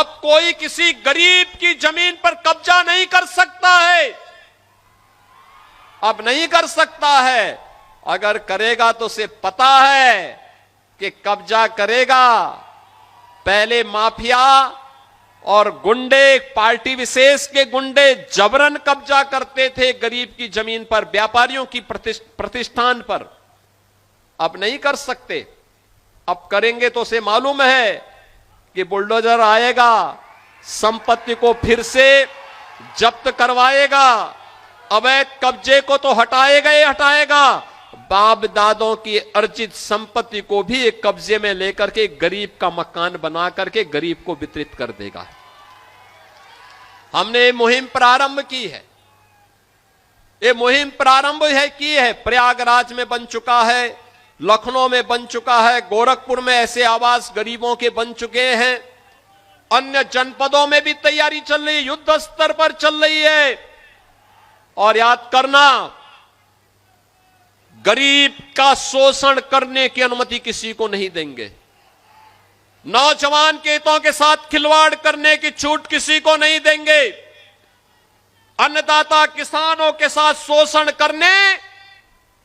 अब कोई किसी गरीब की जमीन पर कब्जा नहीं कर सकता है, अब नहीं कर सकता है। अगर करेगा तो उसे पता है कि कब्जा करेगा, पहले माफिया और गुंडे, पार्टी विशेष के गुंडे जबरन कब्जा करते थे गरीब की जमीन पर, व्यापारियों की प्रतिष्ठान पर। अब नहीं कर सकते। अब करेंगे तो उसे मालूम है कि बुलडोजर आएगा, संपत्ति को फिर से जब्त करवाएगा, अवैध कब्जे को तो हटाएगा ही हटाएगा, बाप दादों की अर्जित संपत्ति को भी एक कब्जे में लेकर के गरीब का मकान बना करके गरीब को वितरित कर देगा। हमने ये मुहिम प्रारंभ की है, ये मुहिम प्रारंभ की है। प्रयागराज में बन चुका है, लखनऊ में बन चुका है, गोरखपुर में ऐसे आवास गरीबों के बन चुके हैं, अन्य जनपदों में भी तैयारी चल रही है, युद्ध स्तर पर चल रही है। और याद करना, गरीब का शोषण करने की अनुमति किसी को नहीं देंगे। नौजवान के हितों के साथ खिलवाड़ करने की छूट किसी को नहीं देंगे। अन्नदाता किसानों के साथ शोषण करने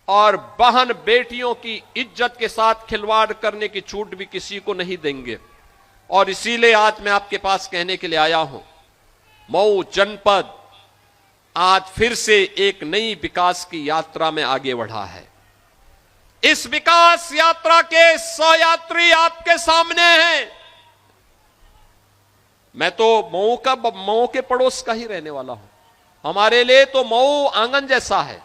और बहन बेटियों की इज्जत के साथ खिलवाड़ करने की छूट भी किसी को नहीं देंगे। और इसीलिए आज मैं आपके पास कहने के लिए आया हूं, मऊ जनपद आज फिर से एक नई विकास की यात्रा में आगे बढ़ा है। इस विकास यात्रा के सहयात्री आपके सामने हैं। मैं तो मऊ के पड़ोस का ही रहने वाला हूं, हमारे लिए तो मऊ आंगन जैसा है।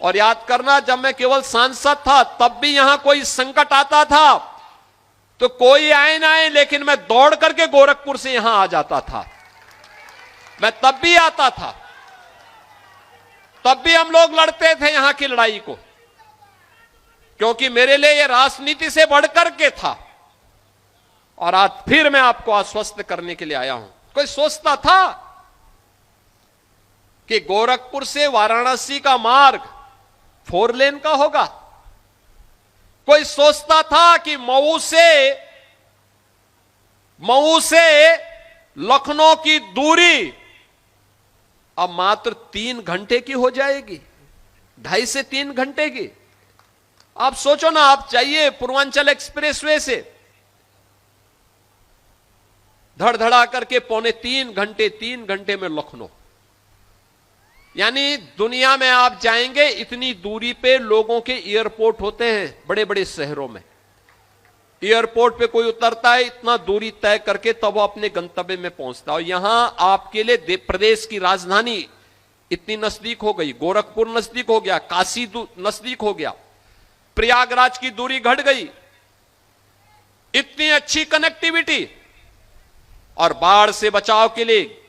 और याद करना, जब मैं केवल सांसद था तब भी यहां कोई संकट आता था तो कोई आए ना आए, लेकिन मैं दौड़ करके गोरखपुर से यहां आ जाता था। मैं तब भी आता था, तब भी हम लोग लड़ते थे यहां की लड़ाई को, क्योंकि मेरे लिए यह राजनीति से बढ़कर के था। और आज फिर मैं आपको आश्वस्त करने के लिए आया हूं। कोई सोचता था कि गोरखपुर से वाराणसी का मार्ग 4 लेन का होगा? कोई सोचता था कि मऊ से लखनऊ की दूरी अब मात्र 3 घंटे की हो जाएगी, 2.5 से 3 घंटे की? आप सोचो ना, आप जाइए पूर्वांचल एक्सप्रेसवे से धड़धड़ा करके 3 घंटे में लखनऊ। यानी दुनिया में आप जाएंगे, इतनी दूरी पे लोगों के एयरपोर्ट होते हैं बड़े बड़े शहरों में। एयरपोर्ट पे कोई उतरता है, इतना दूरी तय करके तब वो अपने गंतव्य में पहुंचता है। और यहां आपके लिए प्रदेश की राजधानी इतनी नजदीक हो गई, गोरखपुर नजदीक हो गया, काशी नजदीक हो गया, प्रयागराज की दूरी घट गई, इतनी अच्छी कनेक्टिविटी। और बाढ़ से बचाव के लिए,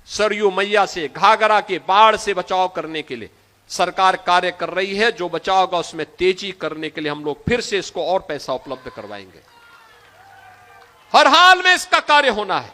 सरयू मैया से, घाघरा के बाढ़ से बचाव करने के लिए सरकार कार्य कर रही है। जो बचाव होगा उसमें तेजी करने के लिए हम लोग फिर से इसको और पैसा उपलब्ध करवाएंगे। हर हाल में इसका कार्य होना है।